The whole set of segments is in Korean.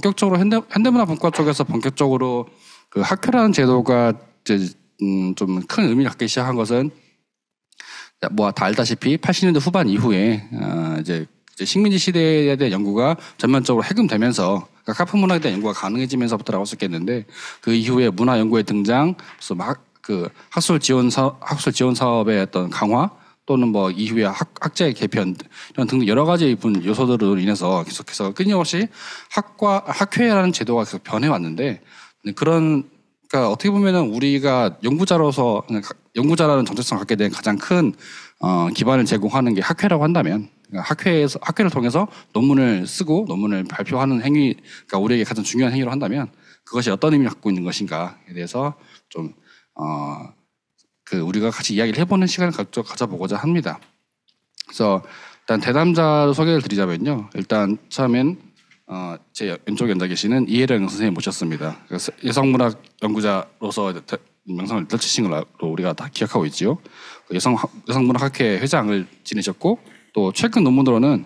본격적으로 현대문화분과 쪽에서 본격적으로 그 학회라는 제도가 이제 좀 큰 의미를 갖기 시작한 것은 뭐 다 알다시피 80년대 후반 이후에 이제 식민지 시대에 대한 연구가 전면적으로 해금되면서 그러니까 카프 문화에 대한 연구가 가능해지면서부터라고 할 수 있겠는데 그 이후에 문화 연구의 등장, 그래서 그 학술 지원 사업의 어떤 강화 또는 뭐 이후에 학제 개편 이런 등등 여러 가지 요소들로 인해서 계속해서 끊임없이 학회라는 제도가 계속 변해왔는데 그러니까 어떻게 보면은 우리가 연구자라는 정체성을 갖게 된 가장 큰 기반을 제공하는 게 학회라고 한다면 그러니까 학회를 통해서 논문을 쓰고 논문을 발표하는 행위, 그러니까 우리에게 가장 중요한 행위로 한다면 그것이 어떤 의미를 갖고 있는 것인가에 대해서 좀 우리가 같이 이야기를 해보는 시간을 가져보고자 합니다. 그래서 일단 대담자 소개를 드리자면요. 일단 처음엔 제 왼쪽에 앉아 계시는 이혜령 선생님 모셨습니다. 여성문학 연구자로서 명성을 떨치신 걸로 우리가 다 기억하고 있지요. 여성문학학회 회장을 지내셨고 또 최근 논문으로는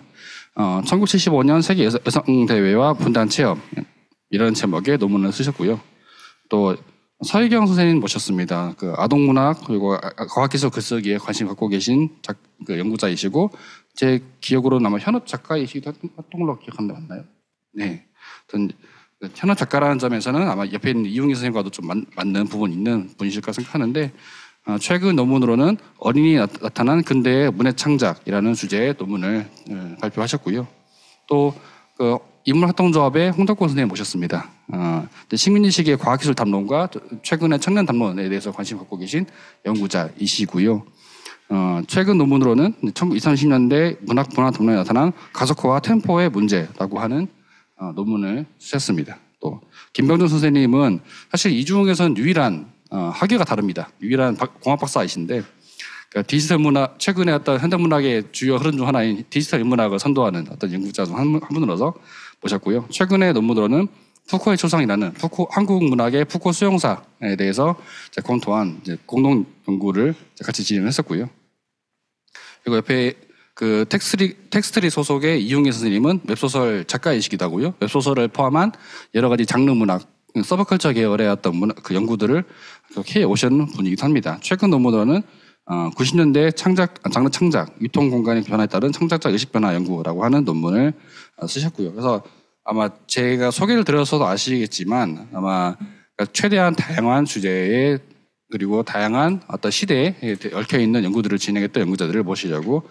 1975년 세계 여성대회와 분단 체험 이런 제목의 논문을 쓰셨고요. 또 서희경 선생님 모셨습니다. 그 아동문학 그리고 과학기술 글쓰기에 관심 갖고 계신 그 연구자이시고 제 기억으로는 아마 현업 작가이시기도 했던 걸로 기억하는데 맞나요? 네. 현업 작가라는 점에서는 아마 옆에 있는 이웅희 선생님과도 좀 맞는 부분이 있는 분이실까 생각하는데 최근 논문으로는 어린이 나타난 근대의 문해 창작이라는 주제의 논문을 발표하셨고요. 또 그 인문학동조합의 홍덕권 선생님 모셨습니다. 식민지 시기의 과학기술 담론과 최근의 청년 담론에 대해서 관심 갖고 계신 연구자이시고요. 최근 논문으로는 2020년대 문화 담론에 나타난 가속화와 템포의 문제라고 하는 논문을 쓰셨습니다. 또 김병준 선생님은 사실 이 중에서는 유일한 학위가 다릅니다. 유일한 공학 박사이신데 그러니까 디지털 문학, 최근에 어떤 현대문학의 주요 흐름 중 하나인 디지털 인문학을 선도하는 어떤 연구자 중 한 분으로서 모셨고요. 최근의 논문으로는 푸코의 초상이라는 한국 문학의 푸코 수용사에 대해서 검토한 공동 연구를 같이 진행했었고요. 그리고 옆에 그 텍스트리 소속의 이웅희 선생님은 웹소설 작가이시기도 하고요. 웹소설을 포함한 여러 가지 장르 문학, 서브컬처 계열의 어떤 그 연구들을 해 오신 분이기도 합니다. 최근 논문으로는 90년대 장르 창작, 유통 공간의 변화에 따른 창작자 의식 변화 연구라고 하는 논문을 쓰셨고요. 그래서 아마 제가 소개를 드려서도 아시겠지만 아마 최대한 다양한 주제에 그리고 다양한 어떤 시대에 얽혀 있는 연구들을 진행했던 연구자들을 모시려고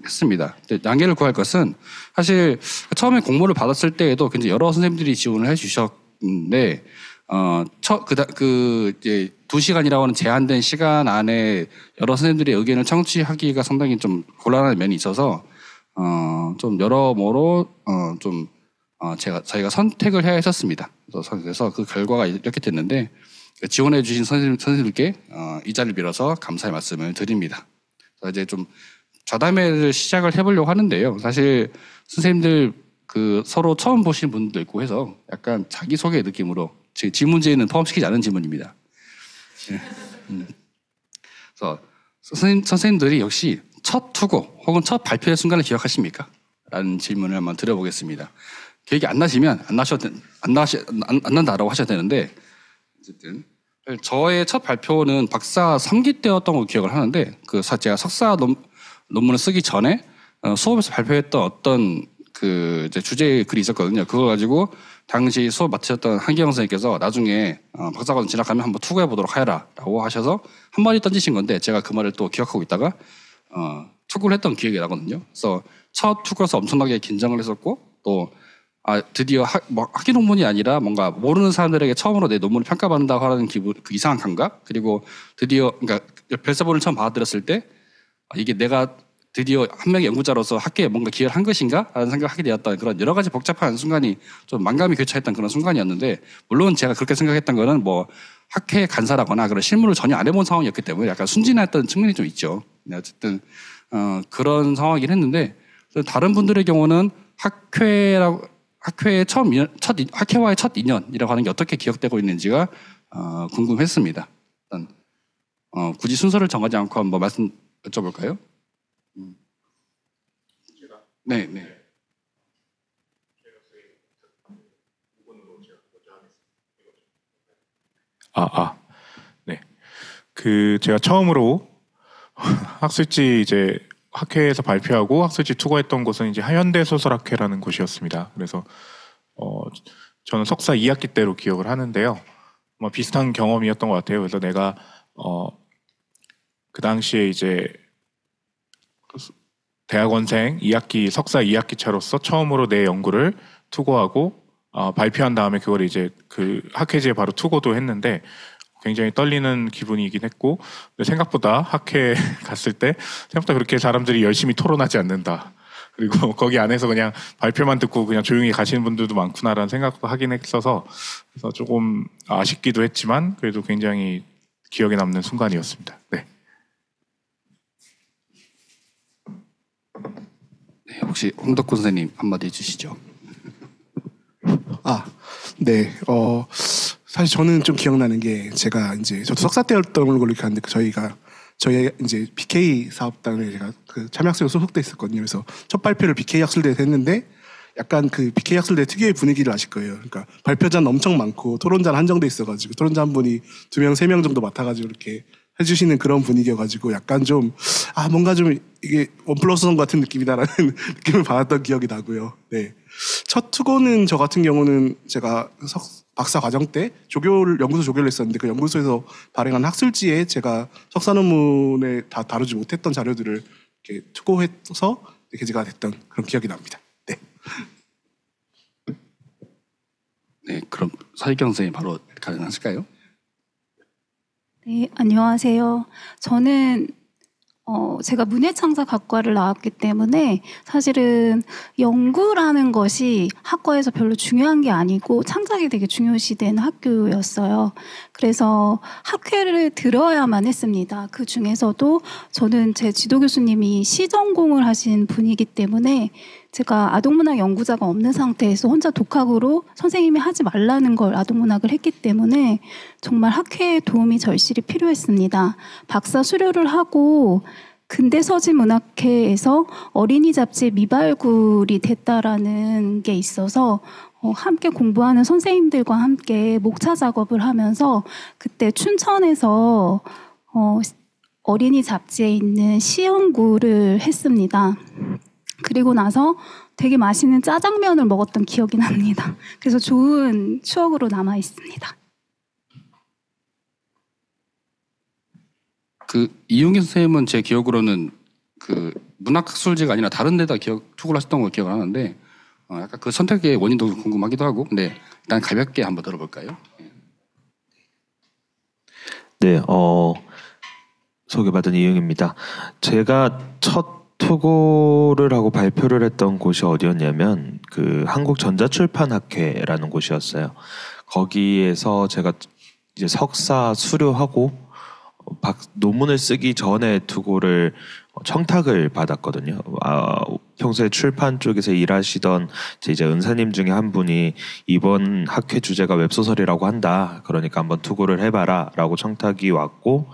했습니다. 양해를 구할 것은 사실 처음에 공모를 받았을 때에도 굉장히 여러 선생님들이 지원을 해주셨는데 이제 2시간이라고 하는 제한된 시간 안에 여러 선생님들의 의견을 청취하기가 상당히 좀 곤란한 면이 있어서 좀 여러모로 저희가 선택을 해야 했었습니다. 그래서 그 결과가 이렇게 됐는데 지원해 주신 선생님들께 이 자리를 빌어서 감사의 말씀을 드립니다. 그래서 이제 좀 좌담회를 시작을 해보려고 하는데요. 사실 선생님들 서로 처음 보신 분도 있고 해서 약간 자기소개 느낌으로 질문지에는 포함시키지 않은 질문입니다. 그래서 선생님들이 역시 첫 투고 혹은 첫 발표의 순간을 기억하십니까? 라는 질문을 한번 드려보겠습니다. 기억이 안 나시면 안 난다라고 하셔야 되는데 어쨌든 저의 첫 발표는 박사 3기 때였던 걸 기억을 하는데 제가 석사 논문을 쓰기 전에 수업에서 발표했던 어떤 이제 주제의 글이 있었거든요. 그걸 가지고 당시 수업 맡으셨던 한기영 선생님께서 나중에 박사과정 진학하면 한번 투고해 보도록 하라라고 하셔서 한마디 던지신 건데 제가 그 말을 또 기억하고 있다가 투고를 했던 기억이 나거든요. 그래서 첫 투고라서 엄청나게 긴장을 했었고 또 드디어 학위 논문이 아니라 뭔가 모르는 사람들에게 처음으로 내 논문을 평가받는다고 하는 기분, 그 이상한 감각, 그리고 드디어 그러니까 별서본을 처음 받아들였을 때 이게 내가 드디어 한 명의 연구자로서 학계에 뭔가 기여를 한 것인가? 라는 생각을 하게 되었던 그런 여러 가지 복잡한 순간이 좀 만감이 교차했던 그런 순간이었는데 물론 제가 그렇게 생각했던 거는 뭐 학회 간사라거나 그런 실무를 전혀 안 해본 상황이었기 때문에 약간 순진했던 측면이 좀 있죠. 어쨌든 그런 상황이긴 했는데 다른 분들의 경우는 학회의 학회와의 첫 인연이라고 하는 게 어떻게 기억되고 있는지가 궁금했습니다. 일단 굳이 순서를 정하지 않고 한번 말씀 여쭤볼까요? 네. 네. 제가 처음으로 학술지 이제 학회에서 발표하고 학술지 투고했던 곳은 이제 현대소설학회라는 곳이었습니다. 그래서 저는 석사 2학기 때로 기억을 하는데요. 뭐 비슷한 경험이었던 것 같아요. 그래서 내가 그 당시에 이제 대학원생 2학기 석사 2학기 차로서 처음으로 내 연구를 투고하고 발표한 다음에 그걸 이제 그 학회지에 바로 투고도 했는데 굉장히 떨리는 기분이긴 했고, 근데 생각보다 학회 갔을 때 생각보다 그렇게 사람들이 열심히 토론하지 않는다. 그리고 거기 안에서 그냥 발표만 듣고 그냥 조용히 가시는 분들도 많구나라는 생각도 하긴 했어서, 그래서 조금 아쉽기도 했지만 그래도 굉장히 기억에 남는 순간이었습니다. 네. 네, 혹시 홍덕구 선생님 한마디 해주시죠. 네. 사실 저는 좀 기억나는 게, 제가 이제 저도 석사 때였던 걸로 기억하는데, 저희 이제 BK 사업단에 제가 그 참여학생으로 소속돼 있었거든요. 그래서 첫 발표를 BK 학술대에서 했는데, 약간 그 BK 학술대 특유의 분위기를 아실 거예요. 그러니까 발표자는 엄청 많고 토론자는 한정돼 있어가지고 토론자 한 분이 2명, 3명 정도 맡아가지고 이렇게 해주시는 그런 분위기여가지고 약간 좀 뭔가 좀 이게 1+1 같은 느낌이다라는 느낌을 받았던 기억이 나고요. 네. 첫 투고는 저 같은 경우는 제가 박사 과정 때 연구소 조교를 했었는데, 그 연구소에서 발행한 학술지에 제가 석사 논문에 다 다루지 못했던 자료들을 이렇게 투고해서 게재가 됐던 그런 기억이 납니다. 네. 네, 그럼 서희경 선생님 바로 가능하실까요? 네, 안녕하세요. 저는 제가 문예창작학과를 나왔기 때문에 사실은 연구라는 것이 학과에서 별로 중요한 게 아니고 창작이 되게 중요시된 학교였어요. 그래서 학회를 들어야만 했습니다. 그 중에서도 저는 제 지도 교수님이 시 전공을 하신 분이기 때문에 제가 아동문학 연구자가 없는 상태에서 혼자 독학으로 선생님이 하지 말라는 걸 아동문학을 했기 때문에 정말 학회에 도움이 절실히 필요했습니다. 박사 수료를 하고 근대서지문학회에서 어린이 잡지 미발굴이 됐다라는 게 있어서 함께 공부하는 선생님들과 함께 목차 작업을 하면서 그때 춘천에서 어린이 잡지에 있는 시 연구를 했습니다. 그리고 나서 되게 맛있는 짜장면을 먹었던 기억이 납니다. 그래서 좋은 추억으로 남아 있습니다. 그 이용희 선생님은 제 기억으로는 그 문학학술지가 아니라 다른 데다 투고를 하셨던 걸 기억을 하는데, 약간 그 선택의 원인도 궁금하기도 하고. 근데 일단 가볍게 한번 들어볼까요? 네, 소개받은 이용입니다. 제가 첫 투고를 하고 발표를 했던 곳이 어디였냐면 그 한국전자출판학회라는 곳이었어요. 거기에서 제가 이제 석사 수료하고 논문을 쓰기 전에 투고를 청탁을 받았거든요. 평소에 출판 쪽에서 일하시던 이제 은사님 중에 한 분이 이번 학회 주제가 웹소설이라고 한다. 그러니까 한번 투고를 해봐라라고 청탁이 왔고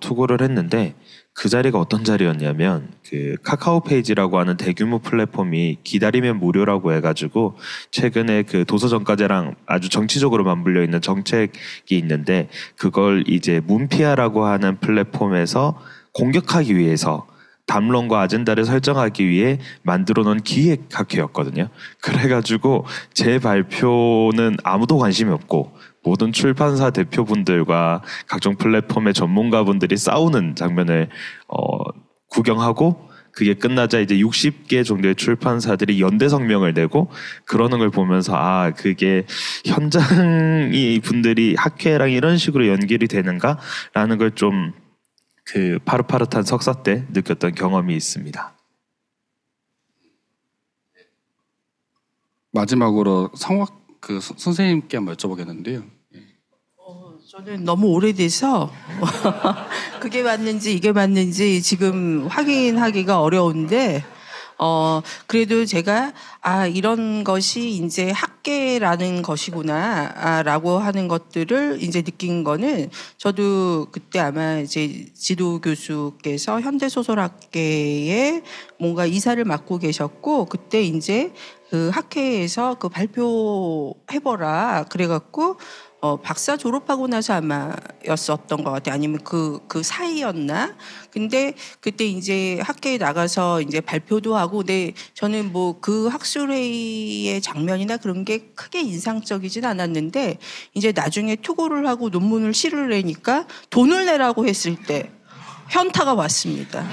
투고를 했는데, 그 자리가 어떤 자리였냐면 그 카카오 페이지라고 하는 대규모 플랫폼이 기다리면 무료라고 해가지고 최근에 그 도서정가제랑 아주 정치적으로 맞물려 있는 정책이 있는데, 그걸 이제 문피아라고 하는 플랫폼에서 공격하기 위해서 담론과 아젠다를 설정하기 위해 만들어 놓은 기획학회였거든요. 그래가지고 제 발표는 아무도 관심이 없고 모든 출판사 대표분들과 각종 플랫폼의 전문가분들이 싸우는 장면을 구경하고, 그게 끝나자 이제 60개 정도의 출판사들이 연대 성명을 내고 그러는 걸 보면서 그게 현장이 분들이 학회랑 이런 식으로 연결이 되는가라는 걸 좀 그 파릇파릇한 석사 때 느꼈던 경험이 있습니다. 마지막으로 선생님께 한번 여쭤보겠는데요. 저는 너무 오래돼서 그게 맞는지 이게 맞는지 지금 확인하기가 어려운데, 그래도 제가 이런 것이 이제 학계라는 것이구나라고 하는 것들을 이제 느낀 거는, 저도 그때 아마 이제 지도 교수께서 현대소설학계에 뭔가 이사를 맡고 계셨고, 그때 이제 그 학회에서 그 발표해보라 그래갖고 박사 졸업하고 나서 아마였었던 것 같아요. 아니면 그 사이였나? 근데 그때 이제 학회에 나가서 이제 발표도 하고, 네, 저는 뭐 그 학술회의의 장면이나 그런 게 크게 인상적이진 않았는데, 이제 나중에 투고를 하고 논문을 실을 내니까 돈을 내라고 했을 때 현타가 왔습니다.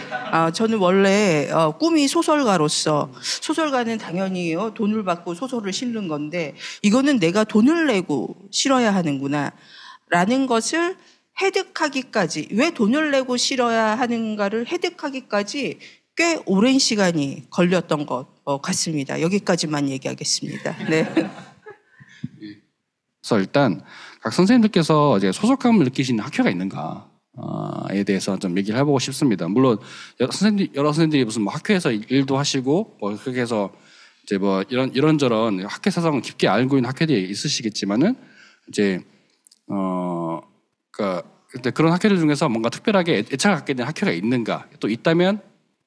저는 원래 꿈이 소설가로서, 소설가는 당연히 돈을 받고 소설을 실는 건데 이거는 내가 돈을 내고 실어야 하는구나 라는 것을 해득하기까지, 왜 돈을 내고 실어야 하는가를 해득하기까지 꽤 오랜 시간이 걸렸던 것 같습니다. 여기까지만 얘기하겠습니다. 네. 그래서 일단 각 선생님들께서 이제 소속감을 느끼시는 학회가 있는가 에 대해서 좀 얘기를 해보고 싶습니다. 물론 여러 선생님들이 무슨 뭐 학회에서 일도 하시고 뭐 그렇게 해서 이제 뭐 이런저런 학회 사상을 깊게 알고 있는 학회들이 있으시겠지만은 이제 그러니까 그런 학회들 중에서 뭔가 특별하게 애착을 갖게 된 학회가 있는가, 또 있다면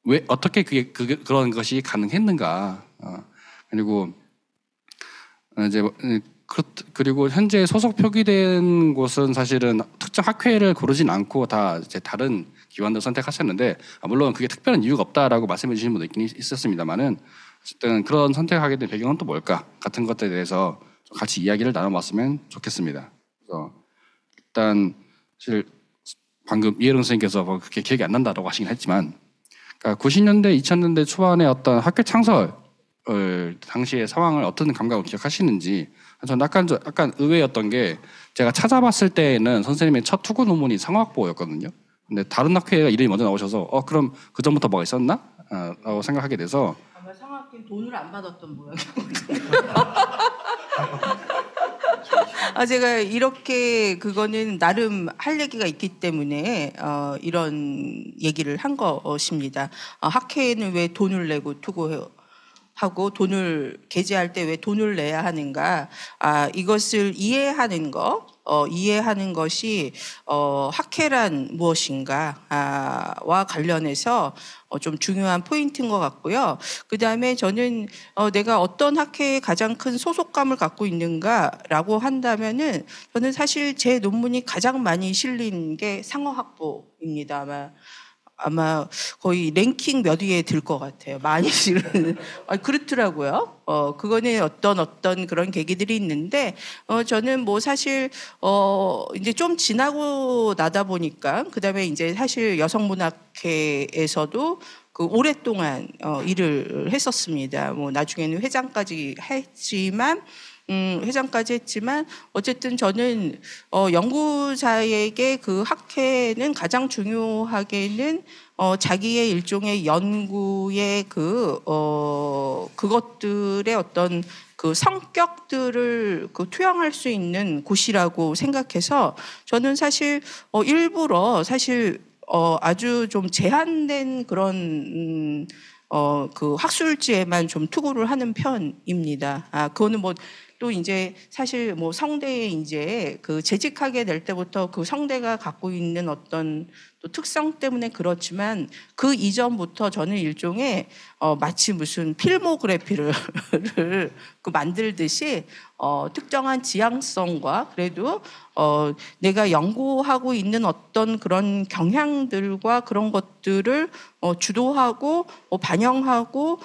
왜 어떻게 그런 것이 가능했는가, 그리고 이제 그리고 현재 소속 표기된 곳은 사실은 특정 학회를 고르진 않고 다 이제 다른 기관들 선택하셨는데, 물론 그게 특별한 이유가 없다라고 말씀해 주시는 분도 있긴 있었습니다만은, 어쨌든 그런 선택하게 된 배경은 또 뭘까 같은 것들에 대해서 좀 같이 이야기를 나눠봤으면 좋겠습니다. 그래서 일단 사실 방금 이혜령 선생님께서 그렇게 기억이 안 난다라고 하시긴 했지만, 그러니까 90년대 2000년대 초반에 어떤 학회 창설 당시의 상황을 어떤 감각으로 기억하시는지. 저는 약간 의외였던 게, 제가 찾아봤을 때에는 선생님의 첫 투고 논문이 상호학보였거든요. 근데 다른 학회가 이름이 먼저 나오셔서 그럼 그 전부터 뭐가 있었나? 라고 생각하게 돼서, 아마 상학회는 돈을 안 받았던 모양이거든요. 제가 이렇게 그거는 나름 할 얘기가 있기 때문에 이런 얘기를 한 것입니다. 학회에는 왜 돈을 내고 투고해요? 하고 돈을 게재할 때 왜 돈을 내야 하는가? 이것을 이해하는 것이 학회란 무엇인가와 관련해서 좀 중요한 포인트인 것 같고요. 그 다음에 저는 내가 어떤 학회에 가장 큰 소속감을 갖고 있는가라고 한다면은, 저는 사실 제 논문이 가장 많이 실린 게 상어학부입니다. 아마 거의 랭킹 몇 위에 들 것 같아요. 많이 실은. 그렇더라고요. 그거는 어떤 그런 계기들이 있는데, 저는 뭐 사실, 이제 좀 지나고 나다 보니까, 그 다음에 이제 사실 여성문학회에서도 오랫동안 일을 했었습니다. 뭐 나중에는 회장까지 했지만, 어쨌든 저는 연구자에게 그 학회는 가장 중요하게는 자기의 일종의 연구의 그것들의 어떤 그 성격들을 투영할 수 있는 곳이라고 생각해서, 저는 사실 일부러 사실 아주 좀 제한된 그런 그 학술지에만 좀 투고를 하는 편입니다. 그거는 뭐 또 이제 사실 뭐 성대에 이제 재직하게 될 때부터 그 성대가 갖고 있는 어떤 또 특성 때문에 그렇지만, 그 이전부터 저는 일종의 마치 무슨 필모그래피를 만들듯이 특정한 지향성과, 그래도 내가 연구하고 있는 어떤 그런 경향들과 그런 것들을 주도하고 반영하고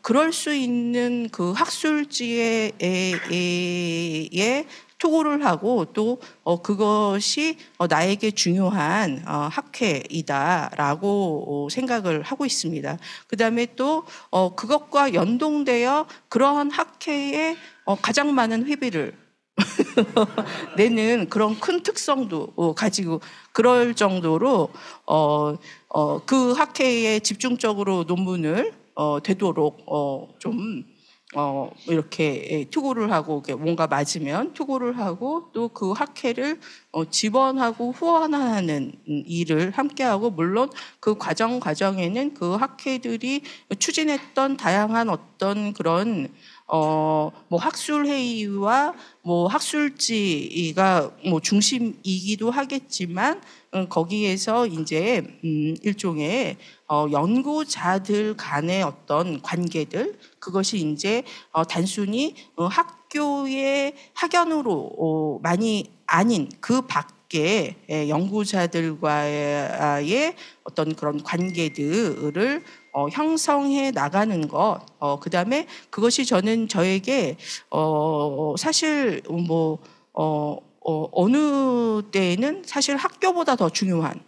그럴 수 있는 그 학술지에 투고를 하고, 또 그것이 나에게 중요한 학회이다라고 생각을 하고 있습니다. 그다음에 또 그것과 연동되어 그러한 학회에 가장 많은 회비를 내는 그런 큰 특성도 가지고, 그럴 정도로 그 학회에 집중적으로 논문을 되도록 좀 이렇게 투고를 하고, 뭔가 맞으면 투고를 하고, 또 그 학회를 지원하고 후원하는 일을 함께하고, 물론 그 과정에는 그 학회들이 추진했던 다양한 어떤 그런 뭐 학술 회의와 뭐 학술지가 뭐 중심이기도 하겠지만 거기에서 이제 일종의 연구자들 간의 어떤 관계들 그것이 이제 단순히 학교의 학연으로 많이 아닌 그 밖에 연구자들과의 어떤 그런 관계들을 형성해 나가는 것, 그다음에 그것이 저에게 사실 뭐 어느 때에는 사실 학교보다 더 중요한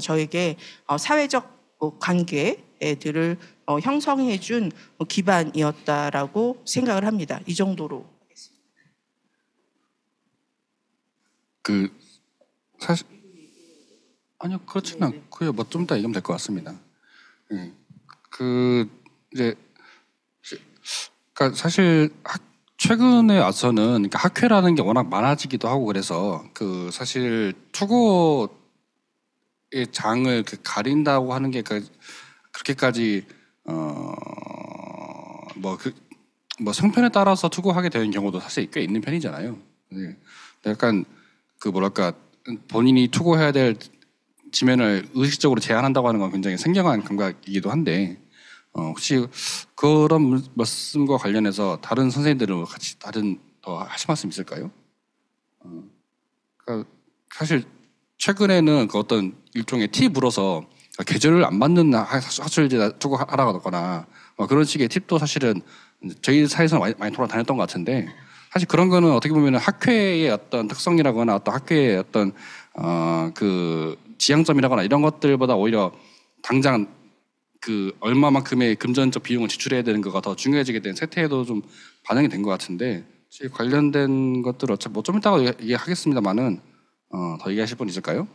저에게 사회적 관계들을 형성해준 기반이었다라고 생각을 합니다. 이 정도로 하겠습니다. 그 사실 아니요 그렇지는 않고요. 뭐 좀 이따 얘기하면 될 것 같습니다. 그 이제 그러니까 사실 최근에 와서는 그러니까 학회라는 게 워낙 많아지기도 하고 그래서 그 사실 투고의 장을 가린다고 하는 게 그렇게까지 뭐 성편에 따라서 투고하게 되는 경우도 사실 꽤 있는 편이잖아요. 약간 그 뭐랄까 본인이 투고해야 될 지면을 의식적으로 제한한다고 하는 건 굉장히 생경한 감각이기도 한데 혹시 그런 말씀과 관련해서 다른 선생님들은 같이 다른 더 하실 말씀 있을까요? 그러니까 사실 최근에는 그 어떤 일종의 팁으로서 계절을 안 받는 학술지에 투고하라거나 그런 식의 팁도 사실은 저희 사회에서는 많이 돌아다녔던 것 같은데 사실 그런 거는 어떻게 보면 학회의 어떤 특성이라거나 어떤 학회의 어떤 그 지향점이라거나 이런 것들보다 오히려 당장 그 얼마만큼의 금전적 비용을 지출해야 되는 거가 더 중요해지게 된 세태에도 좀 반영이 된 것 같은데 관련된 것들 어차피 뭐 좀 이따가 얘기하겠습니다만은 더 얘기하실 분 있을까요?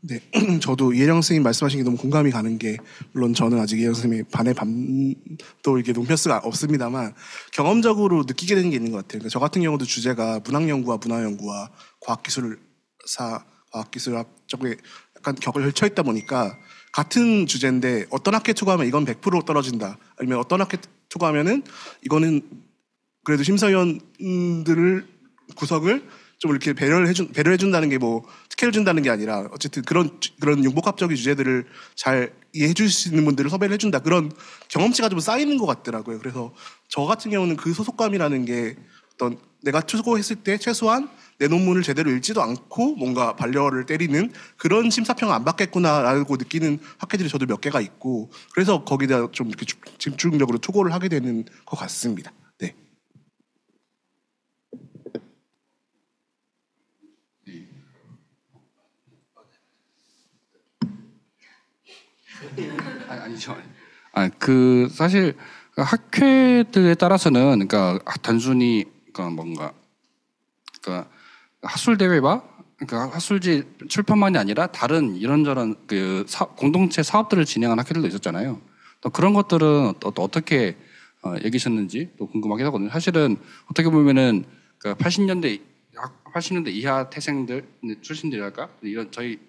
네, 저도 이혜령 선생님 말씀하신 게 너무 공감이 가는 게 물론 저는 아직 이혜령 선생님의 반의 반도 이게 논평수가 없습니다만 경험적으로 느끼게 되는 게 있는 것 같아요. 그러니까 저 같은 경우도 주제가 문학연구와 문화연구와 과학기술학 쪽에 약간 격을 펼쳐 있다 보니까 같은 주제인데 어떤 학회 투고하면 이건 100% 떨어진다. 아니면 어떤 학회 투고하면은 이거는 그래도 심사위원들을 구석을 좀 이렇게 배려해준다는 게 뭐 특혜를 준다는 게 아니라 어쨌든 그런 융복합적인 주제들을 잘 이해해줄 수 있는 분들을 섭외를 해준다. 그런 경험치가 좀 쌓이는 것 같더라고요. 그래서 저 같은 경우는 그 소속감이라는 게 어떤 내가 투고했을 때 최소한 내 논문을 제대로 읽지도 않고 뭔가 반려를 때리는 그런 심사평을 안 받겠구나라고 느끼는 학회들이 저도 몇 개가 있고 그래서 거기다 좀 이렇게 집중적으로 투고를 하게 되는 것 같습니다. 네. 아니죠. 그 사실 학회들에 따라서는 그러니까 단순히 그러니까 뭔가 그러니까 학술 대회와 그러니까 학술지 출판만이 아니라 다른 이런저런 그 공동체 사업들을 진행한 학회들도 있었잖아요. 또 그런 것들은 어떻게 얘기하셨는지 또 궁금하긴 하거든요. 사실은 어떻게 보면은 그 80년대 이하 태생들 출신들이랄까 이런 저희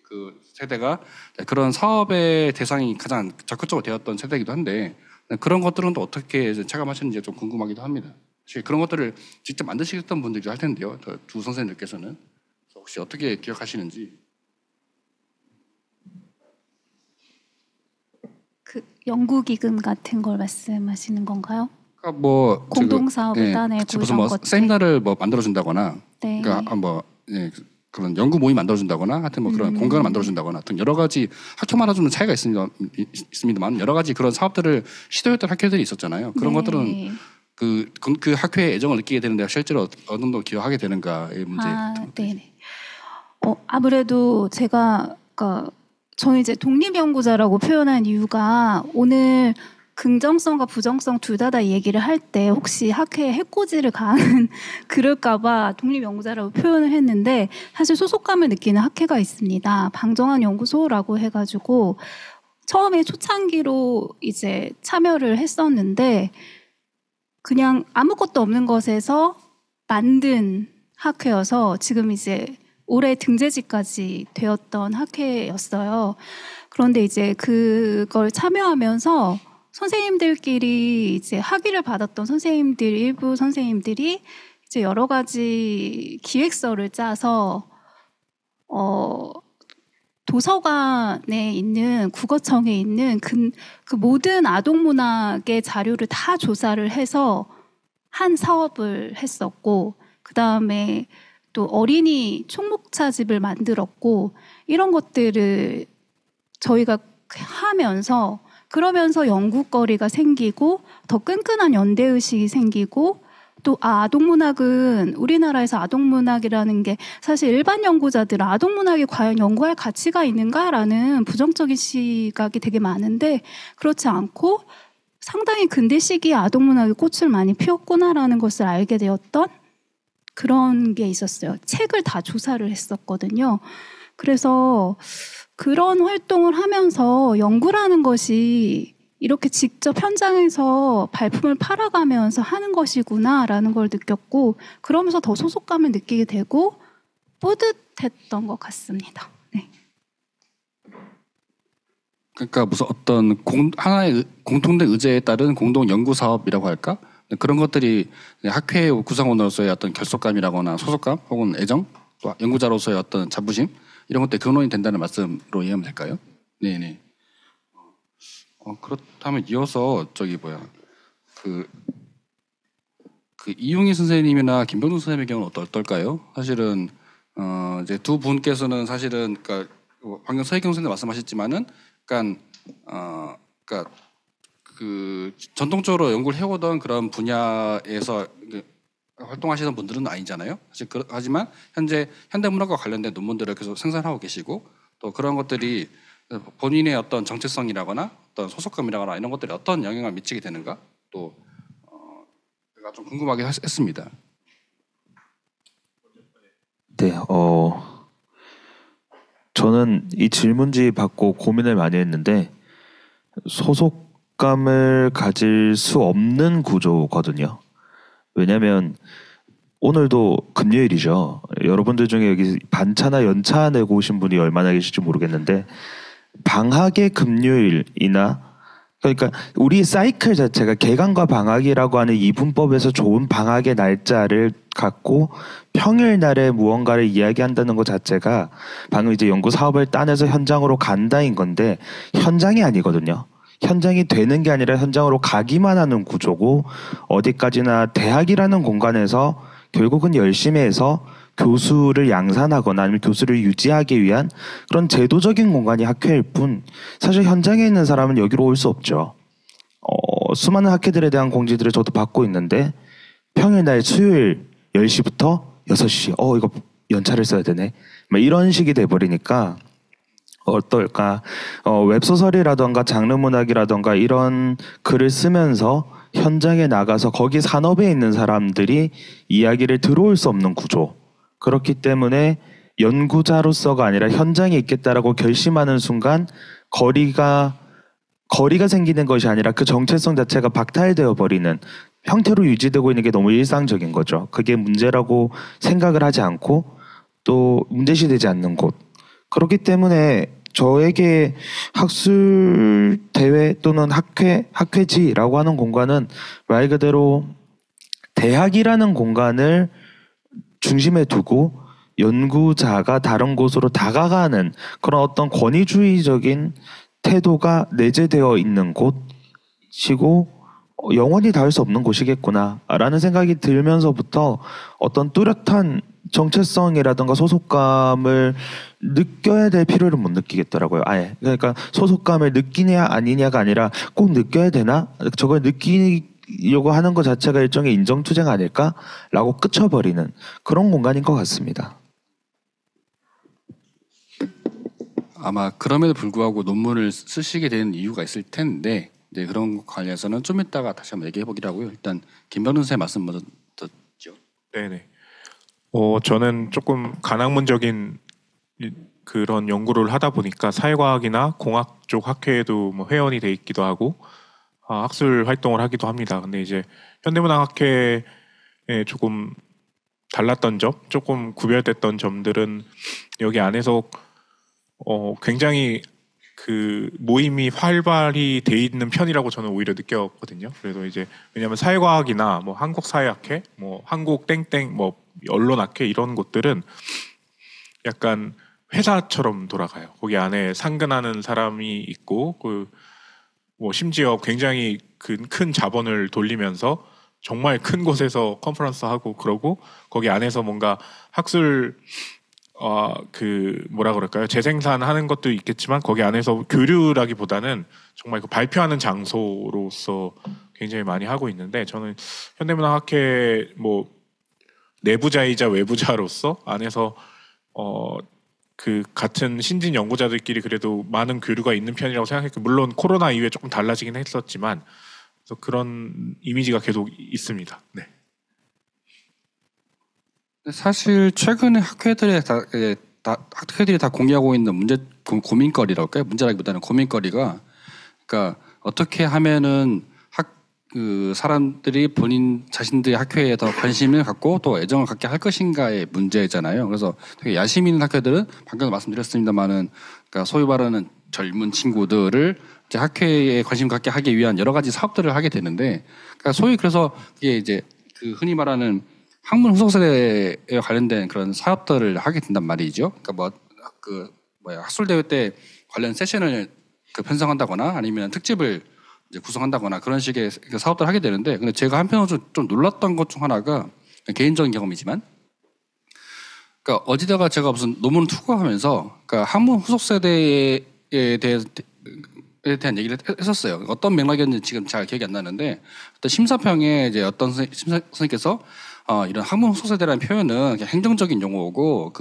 그 세대가 그런 사업의 대상이 가장 적극적으로 되었던 세대이기도 한데 그런 것들은 또 어떻게 체감하셨는지 좀 궁금하기도 합니다. 사실 그런 것들을 직접 만드시겠던 분들도 할 텐데요. 두 선생님들께서는 혹시 어떻게 기억하시는지. 그 연구기금 같은 걸 말씀하시는 건가요? 그러니까 뭐 공동사업을 따내고 무슨 뭐 세미나를 뭐 만들어준다거나, 네. 그러니까 뭐 그런 연구 모임 만들어준다거나, 하여튼 뭐 그런 공간을 만들어준다거나, 하여튼 여러 가지 학교마다 좀 차이가 있습니다만 여러 가지 그런 사업들을 시도했던 학교들이 있었잖아요. 그런 네. 것들은 그 학회에 애정을 느끼게 되는데 실제로 어느 정도 기여하게 되는가의 문제. 네. 아무래도 제가 그러니까 저는 이제 독립연구자라고 표현한 이유가 오늘 긍정성과 부정성 둘 다 얘기를 할 때 혹시 학회에 해코지를 가하는 그럴까봐 독립연구자라고 표현을 했는데 사실 소속감을 느끼는 학회가 있습니다. 방정환 연구소라고 해가지고 처음에 초창기로 이제 참여를 했었는데 그냥 아무것도 없는 것에서 만든 학회여서 지금 이제 올해 등재지까지 되었던 학회였어요. 그런데 이제 그걸 참여하면서 선생님들끼리 이제 학위를 받았던 선생님들 일부 선생님들이 이제 여러 가지 기획서를 짜서 도서관에 있는 국어청에 있는 그 모든 아동문학의 자료를 다 조사를 해서 한 사업을 했었고, 그 다음에 또 어린이 총목차집을 만들었고, 이런 것들을 저희가 하면서 그러면서 연구거리가 생기고 더 끈끈한 연대의식이 생기고, 또 아동문학은 우리나라에서 아동문학이라는 게 사실 일반 연구자들은 아동문학이 과연 연구할 가치가 있는가라는 부정적인 시각이 되게 많은데, 그렇지 않고 상당히 근대 시기에 아동문학이 꽃을 많이 피웠구나라는 것을 알게 되었던 그런 게 있었어요. 책을 다 조사를 했었거든요. 그래서 그런 활동을 하면서 연구라는 것이 이렇게 직접 현장에서 발품을 팔아가면서 하는 것이구나라는 걸 느꼈고, 그러면서 더 소속감을 느끼게 되고 뿌듯했던 것 같습니다. 네. 그러니까 무슨 어떤 하나의 공통된 의제에 따른 공동 연구 사업이라고 할까? 그런 것들이 학회 구성원으로서의 어떤 결속감이라거나 소속감 혹은 애정, 또 연구자로서의 어떤 자부심 이런 것들이 근원이 된다는 말씀으로 이해하면 될까요? 네네. 그렇다면 이어서 그 이용희 선생님이나 김병준 선생님의 경우는 어떨까요? 사실은 이제 두 분께서는 사실은 그러니까 방금 서혜경 선생님 말씀하셨지만은 그러니까 그 전통적으로 연구를 해오던 그런 분야에서 활동하시는 분들은 아니잖아요. 사실 하지만 현재 현대문학과 관련된 논문들을 계속 생산하고 계시고, 또 그런 것들이 본인의 어떤 정체성이라거나 어떤 소속감이라거나 이런 것들이 어떤 영향을 미치게 되는가, 또 제가 좀 궁금하게 했습니다. 네, 저는 이 질문지 받고 고민을 많이 했는데 소속감을 가질 수 없는 구조거든요. 왜냐하면 오늘도 금요일이죠. 여러분들 중에 여기 반차나 연차 내고 오신 분이 얼마나 계실지 모르겠는데, 방학의 금요일이나, 그러니까 우리 사이클 자체가 개강과 방학이라고 하는 이분법에서 좋은 방학의 날짜를 갖고 평일날에 무언가를 이야기한다는 것 자체가 방금 이제 연구 사업을 따내서 현장으로 간다인 건데, 현장이 아니거든요. 현장이 되는 게 아니라 현장으로 가기만 하는 구조고, 어디까지나 대학이라는 공간에서 결국은 열심히 해서 교수를 양산하거나 아니면 교수를 유지하기 위한 그런 제도적인 공간이 학회일 뿐, 사실 현장에 있는 사람은 여기로 올 수 없죠. 수많은 학회들에 대한 공지들을 저도 받고 있는데, 평일날 수요일 10시부터 6시 이거 연차를 써야 되네, 이런 식이 돼버리니까 어떨까. 웹소설이라던가 장르문학이라던가 이런 글을 쓰면서 현장에 나가서 거기 산업에 있는 사람들이 이야기를 들어올 수 없는 구조, 그렇기 때문에 연구자로서가 아니라 현장에 있겠다라고 결심하는 순간 거리가 생기는 것이 아니라 그 정체성 자체가 박탈되어 버리는 형태로 유지되고 있는 게 너무 일상적인 거죠. 그게 문제라고 생각을 하지 않고 또 문제시되지 않는 곳, 그렇기 때문에 저에게 학술 대회 또는 학회지라고 하는 공간은 말 그대로 대학이라는 공간을 중심에 두고 연구자가 다른 곳으로 다가가는 그런 어떤 권위주의적인 태도가 내재되어 있는 곳이고, 영원히 닿을 수 없는 곳이겠구나라는 생각이 들면서부터 어떤 뚜렷한 정체성이라든가 소속감을 느껴야 될 필요를 못 느끼겠더라고요. 아예. 그러니까 소속감을 느끼냐 아니냐가 아니라 꼭 느껴야 되나? 저걸 느끼려고 하는 것 자체가 일종의 인정투쟁 아닐까라고 끝쳐버리는 그런 공간인 것 같습니다. 아마 그럼에도 불구하고 논문을 쓰시게 된 이유가 있을 텐데, 이제 그런 것 관련해서는 좀 이따가 다시 한번 얘기해 보기로 하고요. 일단 김병준 선생님 말씀 먼저 듣죠. 네네. 저는 조금 간학문적인 그런 연구를 하다 보니까 사회과학이나 공학 쪽 학회에도 회원이 돼 있기도 하고 학술 활동을 하기도 합니다. 근데 이제 현대문학학회에 조금 달랐던 점, 조금 구별됐던 점들은 여기 안에서 굉장히 그 모임이 활발히 돼 있는 편이라고 저는 오히려 느꼈거든요. 그래서 이제 왜냐하면 사회과학이나 뭐 한국사회학회, 뭐 한국 땡땡, 뭐 언론학회 이런 곳들은 약간 회사처럼 돌아가요. 거기 안에 상근하는 사람이 있고 뭐 심지어 굉장히 큰 자본을 돌리면서 정말 큰 곳에서 컨퍼런스 하고 그러고 거기 안에서 뭔가 학술 뭐라 그럴까요? 재생산하는 것도 있겠지만 거기 안에서 교류라기보다는 정말 그 발표하는 장소로서 굉장히 많이 하고 있는데 저는 현대문화학회 뭐 내부자이자 외부자로서 안에서 그 같은 신진 연구자들끼리 그래도 많은 교류가 있는 편이라고 생각했고 물론 코로나 이후에 조금 달라지긴 했었지만 그래서 그런 이미지가 계속 있습니다. 네. 사실 최근에 학회들이 다 공유하고 있는 고민거리랄까요? 문제라기보다는 고민거리가 그러니까 어떻게 하면은 그 사람들이 본인 자신들의 학회에 더 관심을 갖고 또 애정을 갖게 할 것인가의 문제잖아요. 그래서 되게 야심 있는 학회들은 방금 말씀드렸습니다만은 그러니까 소위 말하는 젊은 친구들을 이제 학회에 관심 갖게 하기 위한 여러 가지 사업들을 하게 되는데, 그러니까 소위 그래서 이게 이제 그 흔히 말하는 학문 후속 세대에 관련된 그런 사업들을 하게 된단 말이죠. 그러니까 학술 대회 때 관련 세션을 편성한다거나 아니면 특집을 이제 구성한다거나 그런 식의 사업들을 하게 되는데, 근데 제가 한편으로 좀 놀랐던 것 중 하나가 개인적인 경험이지만, 그러니까 어디다가 제가 무슨 논문을 투고하면서 그러니까 학문 후속 세대에 대한 얘기를 했었어요. 어떤 맥락이었는지 지금 잘 기억이 안 나는데, 그때 심사평에 이제 어떤 선생님께서 이런 학문 후속 세대라는 표현은 그냥 행정적인 용어고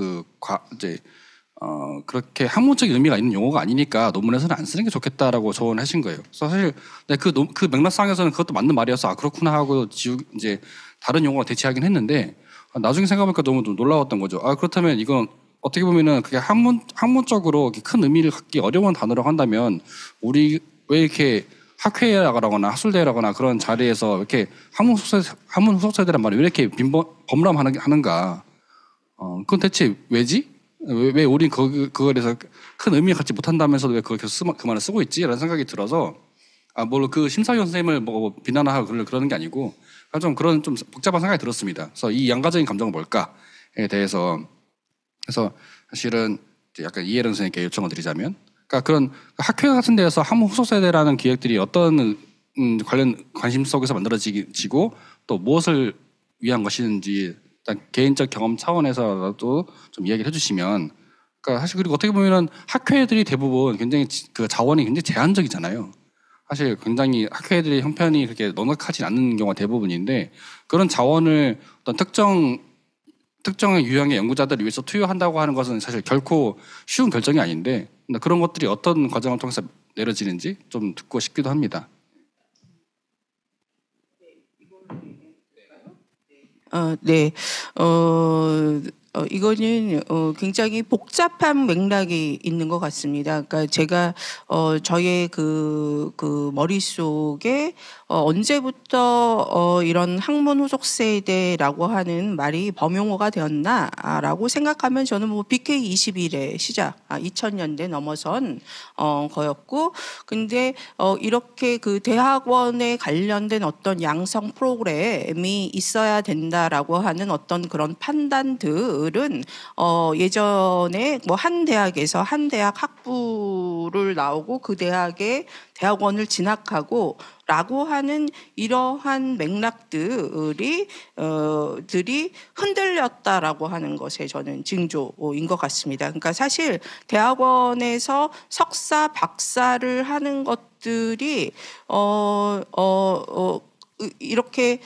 그렇게 학문적인 의미가 있는 용어가 아니니까 논문에서는 안 쓰는 게 좋겠다라고 조언을 하신 거예요. 그래서 사실 그 맥락상에서는 그것도 맞는 말이어서 그렇구나 하고 이제 다른 용어로 대체하긴 했는데, 나중에 생각해보니까 너무 좀 놀라웠던 거죠. 그렇다면 이건 어떻게 보면은 그게 학문적으로 큰 의미를 갖기 어려운 단어라고 한다면 우리 왜 이렇게 학회라거나 학술대회라거나 그런 자리에서 이렇게 학문 후속 세대란 말이 왜 이렇게 범람하는가? 그건 대체 왜지? 왜 우린 그거에 대해서 큰 의미 갖지 못한다면서도 왜 그걸 계속 그 말을 쓰고 있지? 라는 생각이 들어서 물론 그 심사위원 선생님을 뭐 비난하고 그러는 게 아니고 좀 그런 좀 복잡한 생각이 들었습니다. 그래서 이 양가적인 감정은 뭘까에 대해서 그래서 사실은 약간 이해령 선생님께 요청을 드리자면, 그러니까 그런 학회 같은 데에서 학문 후속 세대라는 기획들이 어떤 관련 관심 속에서 만들어지고 또 무엇을 위한 것인지 일단 개인적 경험 차원에서라도 좀 이야기를 해주시면, 그러니까 사실 그리고 어떻게 보면은 학회들이 대부분 굉장히 그 자원이 굉장히 제한적이잖아요. 사실 굉장히 학회들의 형편이 그렇게 넉넉하지 않는 경우가 대부분인데, 그런 자원을 어떤 특정의 유형의 연구자들을 위해서 투여한다고 하는 것은 사실 결코 쉬운 결정이 아닌데, 그런 것들이 어떤 과정을 통해서 내려지는지 좀 듣고 싶기도 합니다. 네. 이거는 굉장히 복잡한 맥락이 있는 것 같습니다. 그러니까 제가 저의 그 머릿속에 언제부터 이런 학문 후속 세대라고 하는 말이 범용어가 되었나라고 생각하면 저는 뭐 BK 21의 시작 2000년대 넘어선 거였고, 근데 이렇게 그 대학원에 관련된 어떤 양성 프로그램이 있어야 된다라고 하는 어떤 그런 판단들은 예전에 뭐 한 대학에서 한 대학 학부를 나오고 그 대학원을 진학하고 라고 하는 이러한 맥락들이 흔들렸다라고 하는 것에 저는 징조인 것 같습니다. 그러니까 사실 대학원에서 석사, 박사를 하는 것들이 이렇게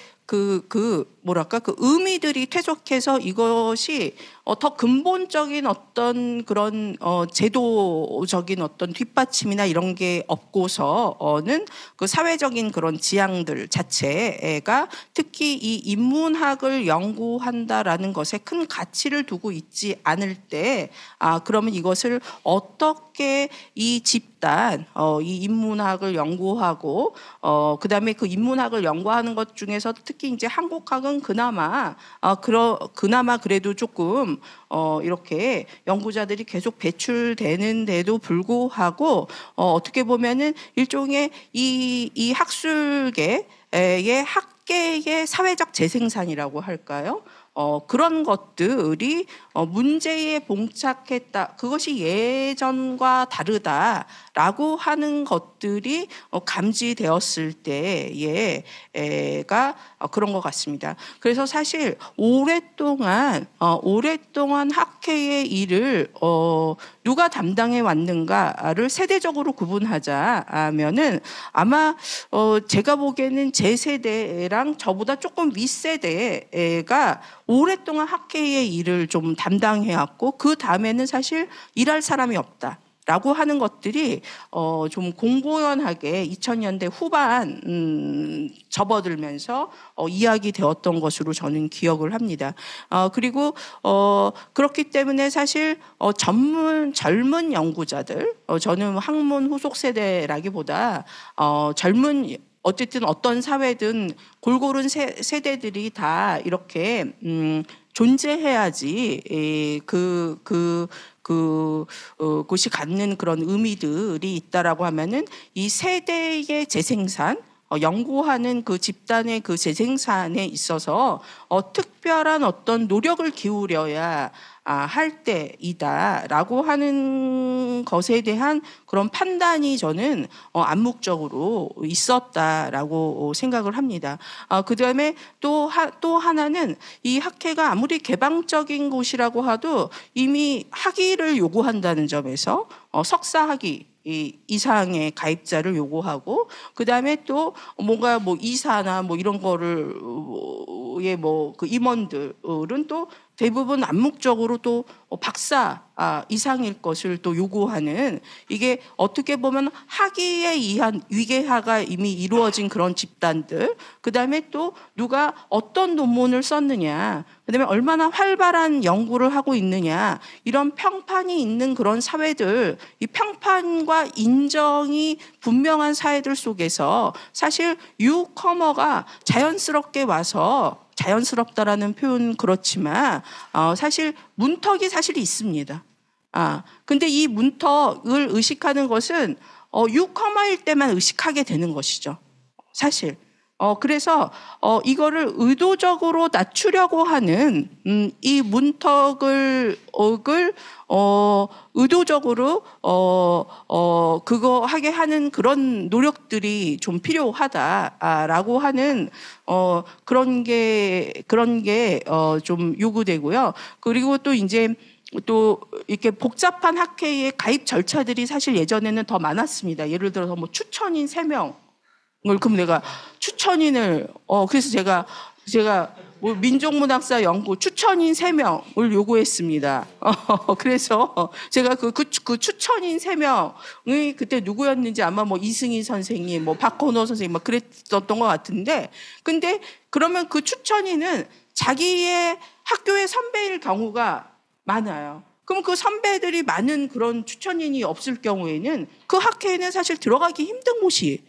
뭐랄까 그 의미들이 퇴적해서 이것이 더 근본적인 어떤 그런 제도적인 어떤 뒷받침이나 이런 게 없고서는 그 사회적인 그런 지향들 자체가 특히 이 인문학을 연구한다라는 것에 큰 가치를 두고 있지 않을 때 그러면 이것을 어떻게 이 집단 이 인문학을 연구하고 그다음에 그 인문학을 연구하는 것 중에서 특히 이제 한국학은 그나마 그래도 조금 이렇게 연구자들이 계속 배출되는데도 불구하고 어떻게 보면은 일종의 이 학술계의 학계의 사회적 재생산이라고 할까요? 그런 것들이 문제에 봉착했다. 그것이 예전과 다르다라고 하는 것들이 감지되었을 때가 그런 것 같습니다. 그래서 사실 오랫동안 학회의 일을 누가 담당해 왔는가를 세대적으로 구분하자면은 아마 제가 보기에는 제 세대랑 저보다 조금 윗세대가 오랫동안 학회의 일을 좀 담당해왔고 그 다음에는 사실 일할 사람이 없다라고 하는 것들이 좀 공고연하게 2000년대 후반 접어들면서 이야기되었던 것으로 저는 기억을 합니다. 그리고 그렇기 때문에 사실 젊은 연구자들, 저는 학문 후속 세대라기보다 어쨌든 어떤 사회든 골고른 세대들이 다 이렇게 존재해야지 그곳이 갖는 그런 의미들이 있다라고 하면은 이 세대의 재생산, 연구하는 그 집단의 그 재생산에 있어서 특별한 어떤 노력을 기울여야 할 때이다라고 하는 것에 대한 그런 판단이 저는 암묵적으로 있었다라고 생각을 합니다. 그다음에 또 하나는 이 학회가 아무리 개방적인 곳이라고 하도 이미 학위를 요구한다는 점에서 석사 학위 이상의 가입자를 요구하고 그다음에 또 뭔가 뭐 이사나 뭐 이런 거를 그 임원들은 또 대부분 암묵적으로 또 박사 이상일 것을 또 요구하는 이게 어떻게 보면 학위에 의한 위계화가 이미 이루어진 그런 집단들 그다음에 또 누가 어떤 논문을 썼느냐 그다음에 얼마나 활발한 연구를 하고 있느냐 이런 평판이 있는 그런 사회들 이 평판과 인정이 분명한 사회들 속에서 사실 뉴커머가 자연스럽게 와서 자연스럽다라는 표현 그렇지만 사실 문턱이 사실 있습니다. 근데 이 문턱을 의식하는 것은 뉴커머일 때만 의식하게 되는 것이죠. 사실. 그래서 이거를 의도적으로 낮추려고 하는 이 문턱을 의도적으로 그거 하게 하는 그런 노력들이 좀 필요하다라고 하는 그런 게 좀 요구되고요. 그리고 또 이제 또 이렇게 복잡한 학회의 가입 절차들이 사실 예전에는 더 많았습니다. 예를 들어서 뭐 추천인 3명 그럼 내가 추천인을 그래서 제가 뭐 민족문학사 연구 추천인 3명을 요구했습니다. 그래서 제가 그 추천인 3명이 그때 누구였는지 아마 뭐 이승희 선생님, 뭐 박건호 선생님 막 그랬었던 것 같은데, 근데 그러면 그 추천인은 자기의 학교의 선배일 경우가 많아요. 그럼 그 선배들이 많은 그런 추천인이 없을 경우에는 그 학회에는 사실 들어가기 힘든 곳이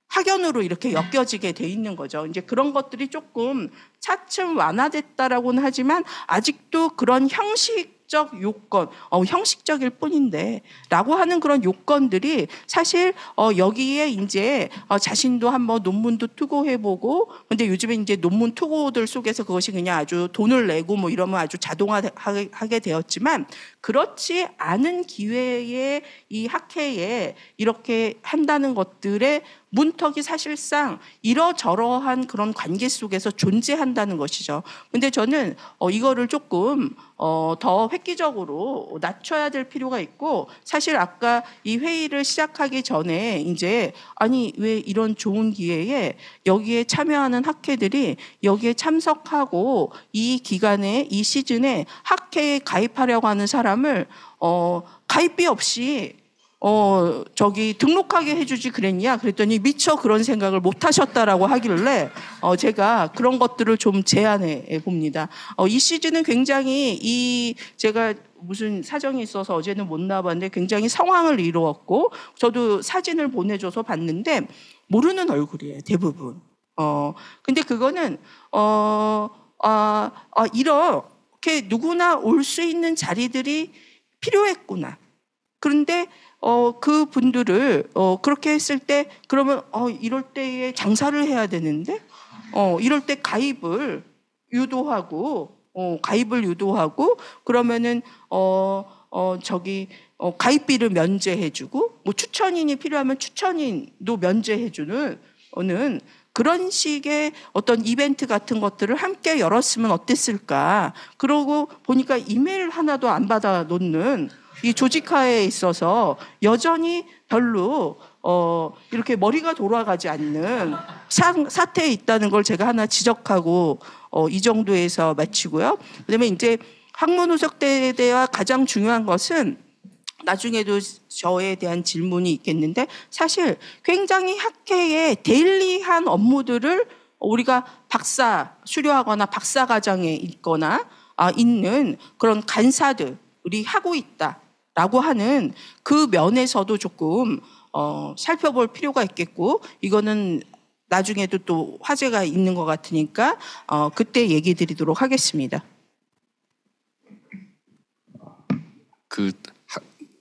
학연으로 이렇게 엮여지게 돼 있는 거죠. 이제 그런 것들이 조금 차츰 완화됐다라고는 하지만 아직도 그런 형식적 요건, 형식적일 뿐인데 라고 하는 그런 요건들이 사실 여기에 이제 자신도 한번 논문도 투고해보고 근데 요즘에 이제 논문 투고들 속에서 그것이 그냥 아주 돈을 내고 뭐 이러면 아주 자동화하게 되었지만 그렇지 않은 기회에 이 학회에 이렇게 한다는 것들의 문턱이 사실상 이러저러한 그런 관계 속에서 존재한다는 것이죠. 근데 저는 이거를 조금 더 획기적으로 낮춰야 될 필요가 있고 사실 아까 이 회의를 시작하기 전에 이제 아니 왜 이런 좋은 기회에 여기에 참여하는 학회들이 여기에 참석하고 이 기간에 이 시즌에 학회에 가입하려고 하는 사람을 가입비 없이 등록하게 해주지 그랬냐? 그랬더니 미처 그런 생각을 못 하셨다라고 하길래, 제가 그런 것들을 좀 제안해 봅니다. 이 시즌은 굉장히 제가 무슨 사정이 있어서 어제는 못 나와봤는데 굉장히 상황을 이루었고, 저도 사진을 보내줘서 봤는데, 모르는 얼굴이에요, 대부분. 근데 그거는 이렇게 누구나 올 수 있는 자리들이 필요했구나. 그런데 그 분들을 그렇게 했을 때 그러면 이럴 때에 장사를 해야 되는데 이럴 때 가입을 유도하고 그러면은 가입비를 면제해주고 뭐 추천인이 필요하면 추천인도 면제해주는 그런 식의 어떤 이벤트 같은 것들을 함께 열었으면 어땠을까. 그러고 보니까 이메일 하나도 안 받아 놓는 이 조직화에 있어서 여전히 별로 이렇게 머리가 돌아가지 않는 사태에 있다는 걸 제가 하나 지적하고 이 정도에서 마치고요. 그다음에 이제 학문후석대와 가장 중요한 것은 나중에도 저에 대한 질문이 있겠는데 사실 굉장히 학회의 데일리한 업무들을 우리가 수료하거나 박사과정에 있거나 있는 그런 간사들이 하고 있다라고 하는 그 면에서도 조금 살펴볼 필요가 있겠고 이거는 나중에도 또 화제가 있는 것 같으니까 그때 얘기 드리도록 하겠습니다.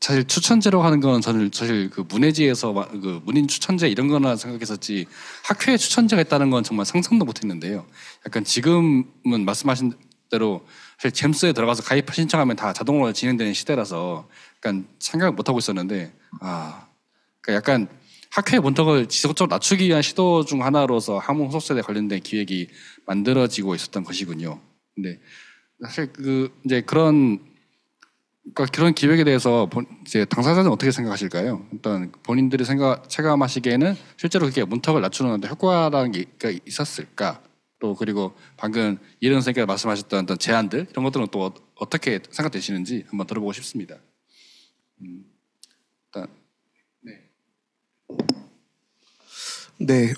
사실 추천제로 하는 건 저는 사실 그 문해지에서 그 문인 추천제 이런 거나 생각했었지 학회에 추천제가 있다는 건 정말 상상도 못했는데요. 약간 지금은 말씀하신 대로 사실 잼스에 들어가서 가입 신청하면 다 자동으로 진행되는 시대라서 약간 생각 못 하고 있었는데 그러니까 약간 학회의 문턱을 지속적으로 낮추기 위한 시도 중 하나로서 학문후속세대 관련된 기획이 만들어지고 있었던 것이군요. 근데 사실 이제 그런 기획에 대해서 이제 당사자는 어떻게 생각하실까요? 일단 본인들이 체감하시기에는 실제로 그게 문턱을 낮추는 데 효과라는 게 있었을까? 또 그리고 방금 이런 선생님께서 말씀하셨던 어떤 제안들 이런 것들은 또 어떻게 생각되시는지 한번 들어보고 싶습니다. 일단 네,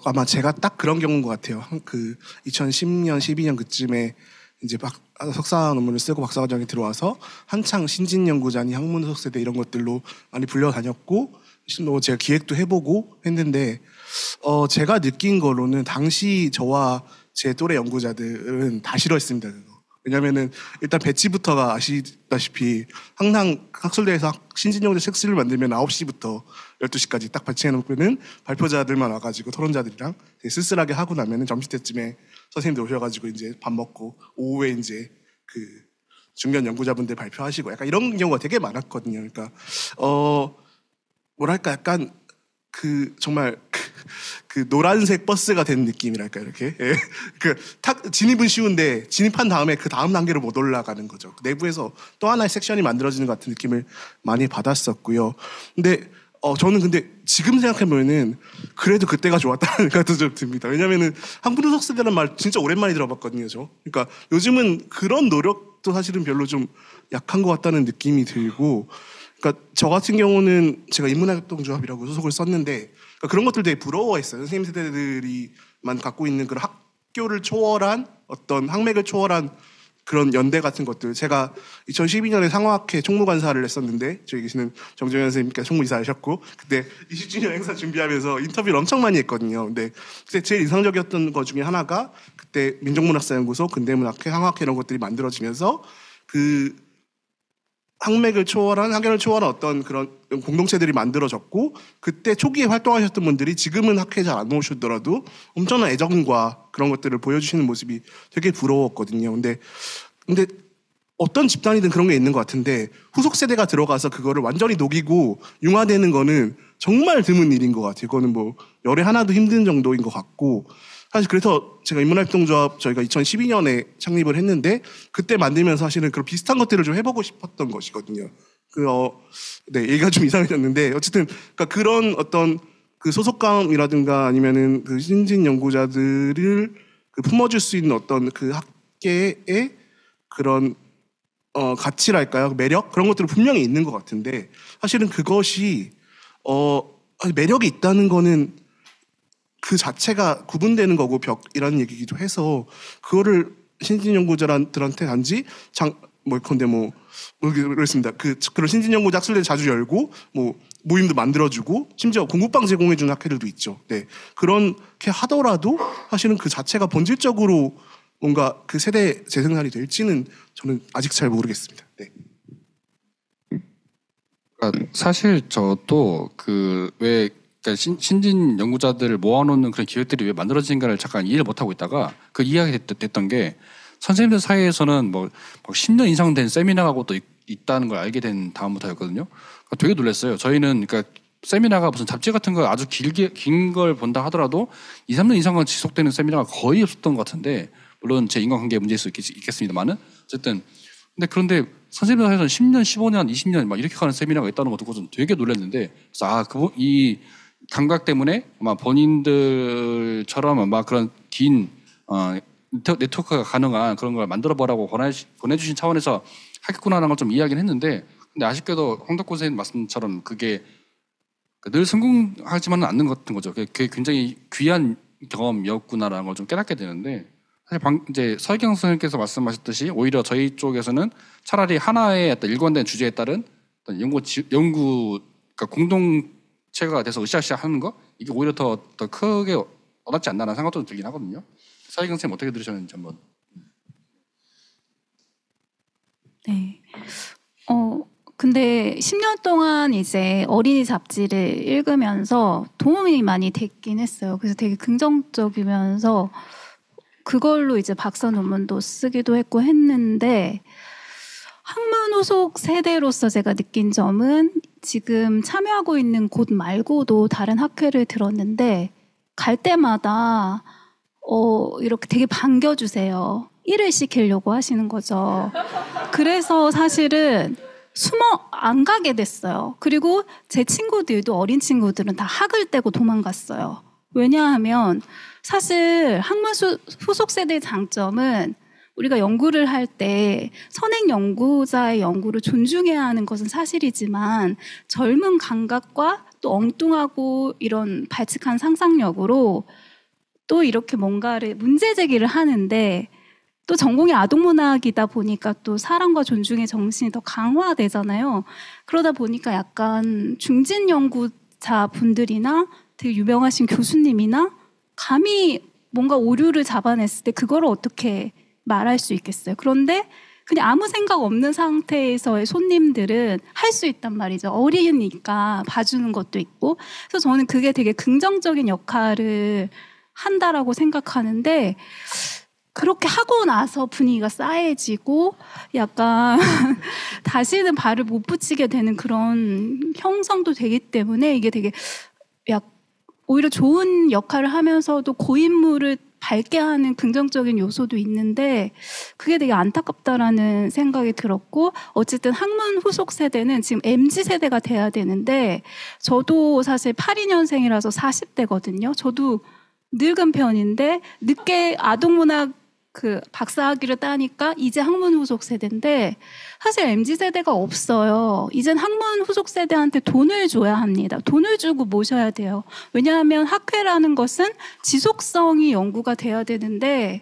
아마 제가 딱 그런 경우인 것 같아요. 그 2010년, 12년 그쯤에 이제 석사 논문을 쓰고 박사과정에 들어와서 한창 신진연구자니 학문후속세대 이런 것들로 많이 불려다녔고 제가 기획도 해보고 했는데 제가 느낀 거로는 당시 저와 제 또래 연구자들은 다 싫어했습니다. 그거. 왜냐면은 일단 배치부터가 아시다시피 항상 학술대에서 신진연구자 책수를 만들면 9시부터 12시까지 딱 배치해놓으면은 발표자들만 와가지고 토론자들이랑 되게 쓸쓸하게 하고 나면은 점심때쯤에 선생님들 오셔가지고 이제 밥 먹고 오후에 이제 그 중견 연구자분들 발표하시고 약간 이런 경우가 되게 많았거든요. 그러니까 뭐랄까 약간 정말 그 노란색 버스가 된 느낌이랄까 이렇게 진입은 쉬운데 진입한 다음에 그 다음 단계로 못 올라가는 거죠. 내부에서 또 하나의 섹션이 만들어지는 것 같은 느낌을 많이 받았었고요. 근데 저는 근데 지금 생각해보면은 그래도 그때가 좋았다는 생각도 좀 듭니다. 왜냐면은 학문후속세대라는 말 진짜 오랜만에 들어봤거든요, 저. 그러니까 요즘은 그런 노력도 사실은 별로 좀 약한 것 같다는 느낌이 들고, 그러니까 저 같은 경우는 제가 인문학협동조합이라고 소속을 썼는데 그러니까 그런 것들 되게 부러워했어요. 선생님 세대들이만 갖고 있는 그런 학교를 초월한 어떤 학맥을 초월한 그런 연대 같은 것들. 제가 2012년에 상호학회 총무관사를 했었는데 저기 계시는 정정현 선생님께서 총무이사하셨고 그때 20주년 행사 준비하면서 인터뷰를 엄청 많이 했거든요. 근데 그때 제일 인상적이었던 것 중에 하나가 그때 민족문학사연구소, 근대문학회, 상호학회 이런 것들이 만들어지면서 그 학맥을 초월한, 학연을 초월한 어떤 그런 공동체들이 만들어졌고 그때 초기에 활동하셨던 분들이 지금은 학회에 잘 안 오시더라도 엄청난 애정과 그런 것들을 보여주시는 모습이 되게 부러웠거든요. 근데 어떤 집단이든 그런 게 있는 것 같은데 후속 세대가 들어가서 그거를 완전히 녹이고 융화되는 거는 정말 드문 일인 것 같아요. 그거는 뭐 열에 하나도 힘든 정도인 것 같고 사실 그래서 제가 인문활동조합 저희가 2012년에 창립을 했는데 그때 만들면서 사실은 그런 비슷한 것들을 좀 해보고 싶었던 것이거든요. 네, 얘기가 좀 이상해졌는데 어쨌든 그러니까 그런 어떤 그 소속감이라든가 아니면은 그 신진 연구자들을 품어줄 수 있는 어떤 그 학계의 그런 가치랄까요, 매력 그런 것들은 분명히 있는 것 같은데 사실은 그것이 매력이 있다는 거는 그 자체가 구분되는 거고 벽이라는 얘기기도 해서 그거를 신진 연구자들한테 단지 그렇습니다. 그런 신진 연구자 학술대를 자주 열고 뭐 모임도 만들어주고 심지어 공부방 제공해주는 학회들도 있죠. 네, 그렇게 하더라도 사실은 그 자체가 본질적으로 뭔가 그 세대 재생산이 될지는 저는 아직 잘 모르겠습니다. 네. 그러니까 사실 저도 그왜 그러니까 신진 연구자들을 모아놓는 그런 기획들이 왜 만들어진가를 잠깐 이해를 못하고 있다가 그 이야기 됐던 게 선생님들 사이에서는 뭐 10년 이상 된 세미나가 또 있다는 걸 알게 된 다음부터였거든요. 그러니까 되게 놀랐어요. 저희는 그러니까 세미나가 무슨 잡지 같은 거 아주 긴 걸 본다 하더라도 2, 3년 이상은 지속되는 세미나가 거의 없었던 것 같은데 물론 제 인간관계 문제일 수 있겠습니다만은 어쨌든 그런데 선생님들 사이에서는 10년, 15년, 20년 막 이렇게 가는 세미나가 있다는 거 듣고 좀 되게 놀랐는데 그래서 이 감각 때문에 아마 본인들처럼 아마 그런 긴 네트워크가 가능한 그런 걸 만들어보라고 권해주신 차원에서 하겠구나라는 걸 좀 이야기는 했는데 근데 아쉽게도 홍덕구 선생님 말씀처럼 그게 늘 성공하지만은 않는 것 같은 거죠. 그게 굉장히 귀한 경험이었구나라는 걸 좀 깨닫게 되는데 사실 이제 서희경 선생님께서 말씀하셨듯이 오히려 저희 쪽에서는 차라리 하나의 어떤 일관된 주제에 따른 어떤 연구 그러니까 공동체가 돼서 으쌰으쌰 하는 거 이게 오히려 더 크게 와닿지 않나라는 생각도 들긴 하거든요. 서희경 선생님 어떻게 들으셨는지 한번. 네. 근데 10년 동안 이제 어린이 잡지를 읽으면서 도움이 많이 됐긴 했어요. 그래서 되게 긍정적이면서 그걸로 이제 박사 논문도 쓰기도 했고 했는데 학문 후속 세대로서 제가 느낀 점은 지금 참여하고 있는 곳 말고도 다른 학회를 들었는데 갈 때마다 이렇게 되게 반겨주세요. 일을 시키려고 하시는 거죠. 그래서 사실은 숨어 안 가게 됐어요. 그리고 제 친구들도 어린 친구들은 다 학을 떼고 도망갔어요. 왜냐하면 사실 학문 후속 세대의 장점은 우리가 연구를 할 때 선행 연구자의 연구를 존중해야 하는 것은 사실이지만 젊은 감각과 또 엉뚱하고 이런 발칙한 상상력으로 또 이렇게 뭔가를 문제 제기를 하는데 또 전공이 아동문학이다 보니까 또 사랑과 존중의 정신이 더 강화되잖아요. 그러다 보니까 약간 중진 연구자 분들이나 되게 유명하신 교수님이나 감히 뭔가 오류를 잡아냈을 때 그거를 어떻게 말할 수 있겠어요. 그런데 그냥 아무 생각 없는 상태에서의 손님들은 할 수 있단 말이죠. 어리니까 봐주는 것도 있고. 그래서 저는 그게 되게 긍정적인 역할을 한다라고 생각하는데 그렇게 하고 나서 분위기가 싸해지고 약간 다시는 발을 못 붙이게 되는 그런 형성도 되기 때문에 이게 되게 오히려 좋은 역할을 하면서도 고인물을 밝게 하는 긍정적인 요소도 있는데 그게 되게 안타깝다라는 생각이 들었고 어쨌든 학문 후속 세대는 지금 MZ세대가 돼야 되는데 저도 사실 82년생이라서 40대거든요. 저도 늙은 편인데 늦게 아동문학 박사학위를 따니까 이제 학문 후속 세대인데 사실 MZ세대가 없어요. 이젠 학문 후속 세대한테 돈을 줘야 합니다. 돈을 주고 모셔야 돼요. 왜냐하면 학회라는 것은 지속성이 연구가 돼야 되는데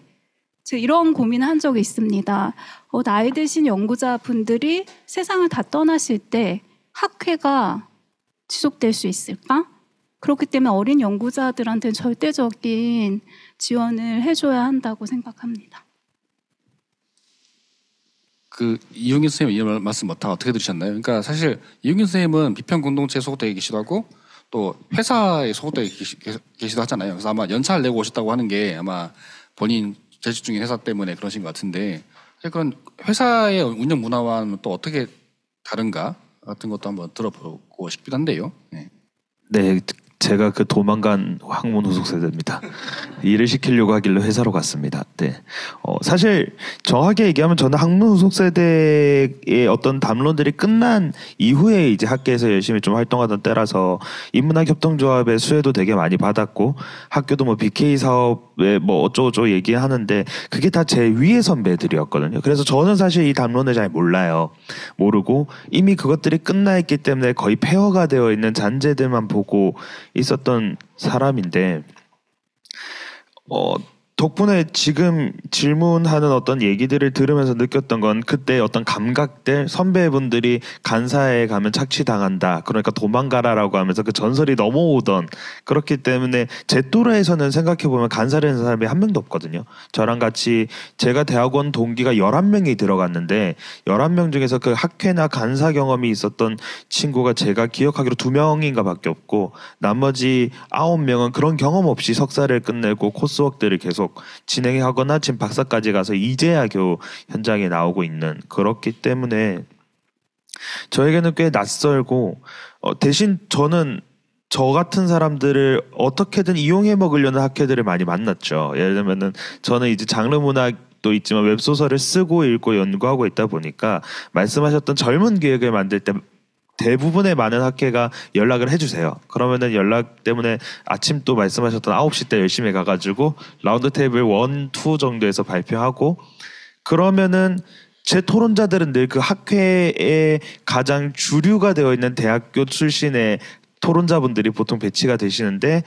제가 이런 고민을 한 적이 있습니다. 나이 드신 연구자분들이 세상을 다 떠나실 때 학회가 지속될 수 있을까? 그렇기 때문에 어린 연구자들한테는 절대적인 지원을 해줘야 한다고 생각합니다. 이용균 선생님 이 말씀 어떻게 들으셨나요? 그러니까 사실 이용균 선생님은 비평 공동체에 소속되어 계시도 하고 또 회사에 소속되어 계시도 하잖아요. 그래서 아마 연차를 내고 오셨다고 하는 게 아마 본인 재직 중인 회사 때문에 그러신 것 같은데 그런 회사의 운영 문화와는 또 어떻게 다른가 같은 것도 한번 들어보고 싶기도 한데요. 네, 제가 도망간 학문 후속 세대입니다. 일을 시키려고 하길래 회사로 갔습니다. 네, 사실 정확하게 얘기하면 저는 학문 후속 세대의 어떤 담론들이 끝난 이후에 이제 학계에서 열심히 좀 활동하던 때라서 인문학 협동조합의 수혜도 되게 많이 받았고 학교도 뭐 BK 사업에 뭐 어쩌고저쩌고 얘기하는데 그게 다 제 위의 선배들이었거든요. 그래서 저는 사실 이 담론을 잘 모르고 이미 그것들이 끝나 있기 때문에 거의 폐허가 되어 있는 잔재들만 보고 있었던 사람인데 덕분에 지금 질문하는 어떤 얘기들을 들으면서 느꼈던 건 그때 어떤 감각들, 선배분들이 간사에 가면 착취당한다, 그러니까 도망가라라고 하면서 그 전설이 넘어오던, 그렇기 때문에 제 또래에서는 생각해보면 간사라는 사람이 한 명도 없거든요. 저랑 같이 제가 대학원 동기가 11명이 들어갔는데 11명 중에서 그 학회나 간사 경험이 있었던 친구가 제가 기억하기로 2명인가 밖에 없고, 나머지 9명은 그런 경험 없이 석사를 끝내고 코스웍들을 계속 진행하거나 지금 박사까지 가서 이제야 겨우 현장에 나오고 있는, 그렇기 때문에 저에게는 꽤 낯설고, 대신 저는 저 같은 사람들을 어떻게든 이용해 먹으려는 학회들을 많이 만났죠. 예를 들면은 저는 이제 장르 문학도 있지만 웹소설을 쓰고 읽고 연구하고 있다 보니까 말씀하셨던 젊은 기획을 만들 때 대부분의 많은 학회가 연락을 해주세요. 그러면은 연락 때문에 아침 또 말씀하셨던 9시 때 열심히 가가지고 라운드 테이블 1, 2 정도에서 발표하고, 그러면은 제 토론자들은 늘 그 학회에 가장 주류가 되어 있는 대학교 출신의 토론자분들이 보통 배치가 되시는데,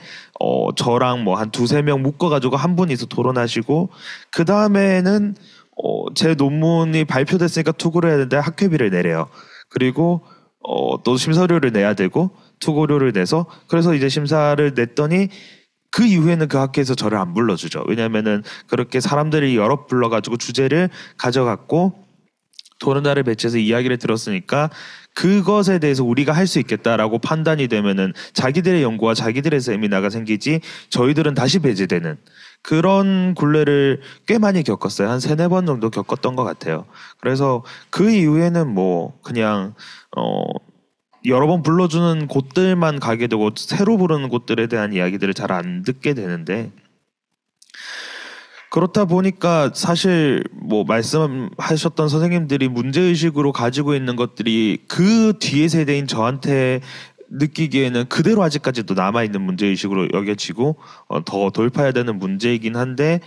저랑 뭐 한 2-3명 묶어가지고 한 분이서 토론하시고, 그 다음에는 제 논문이 발표됐으니까 투고를 해야 되는데 학회비를 내래요. 그리고 또 심사료를 내야 되고 투고료를 내서, 그래서 이제 심사를 냈더니 그 이후에는 그 학회에서 저를 안 불러주죠. 왜냐하면은 그렇게 사람들이 여러 불러가지고 주제를 가져갔고 토론자를 배치해서 이야기를 들었으니까 그것에 대해서 우리가 할 수 있겠다라고 판단이 되면은 자기들의 연구와 자기들의 세미나가 생기지 저희들은 다시 배제되는 그런 굴레를 꽤 많이 겪었어요. 한 3-4번 정도 겪었던 것 같아요. 그래서 그 이후에는 뭐 그냥 여러 번 불러주는 곳들만 가게 되고 새로 부르는 곳들에 대한 이야기들을 잘 안 듣게 되는데, 그렇다 보니까 사실 뭐 말씀하셨던 선생님들이 문제의식으로 가지고 있는 것들이 그 뒤에 세대인 저한테 느끼기에는 그대로 아직까지도 남아있는 문제의식으로 여겨지고 더 돌파해야 되는 문제이긴 한데,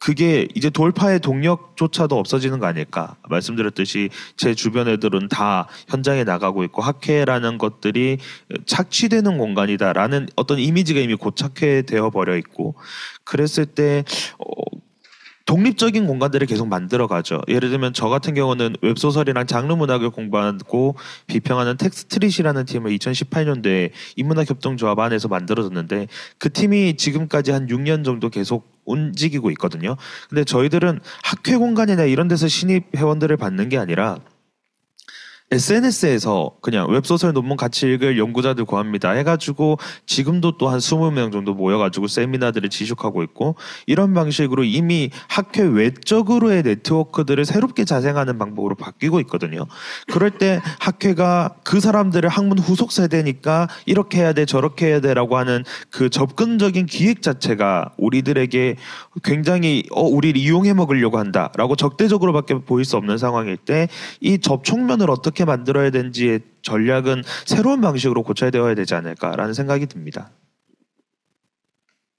그게 이제 돌파의 동력조차도 없어지는 거 아닐까. 말씀드렸듯이 제 주변 애들은 다 현장에 나가고 있고 학회라는 것들이 착취되는 공간이다라는 어떤 이미지가 이미 고착되어 버려 있고, 그랬을 때 독립적인 공간들을 계속 만들어가죠. 예를 들면 저 같은 경우는 웹소설이랑 장르 문학을 공부하고 비평하는 텍스트릿이라는 팀을 2018년도에 인문학협동조합 안에서 만들어졌는데, 그 팀이 지금까지 한 6년 정도 계속 움직이고 있거든요. 근데 저희들은 학회 공간이나 이런 데서 신입 회원들을 받는 게 아니라 SNS에서 그냥 웹소설 논문 같이 읽을 연구자들 구합니다 해가지고 지금도 또 한 20명 정도 모여가지고 세미나들을 지속하고 있고, 이런 방식으로 이미 학회 외적으로의 네트워크들을 새롭게 자생하는 방법으로 바뀌고 있거든요. 그럴 때 학회가 그 사람들을 학문 후속 세대니까 이렇게 해야 돼 저렇게 해야 돼라고 하는 그 접근적인 기획 자체가 우리들에게 굉장히 우리를 이용해 먹으려고 한다라고 적대적으로밖에 보일 수 없는 상황일 때, 이 접촉면을 어떻게 만들어야 되는지의 전략은 새로운 방식으로 고쳐야 되어야 되지 않을까라는 생각이 듭니다.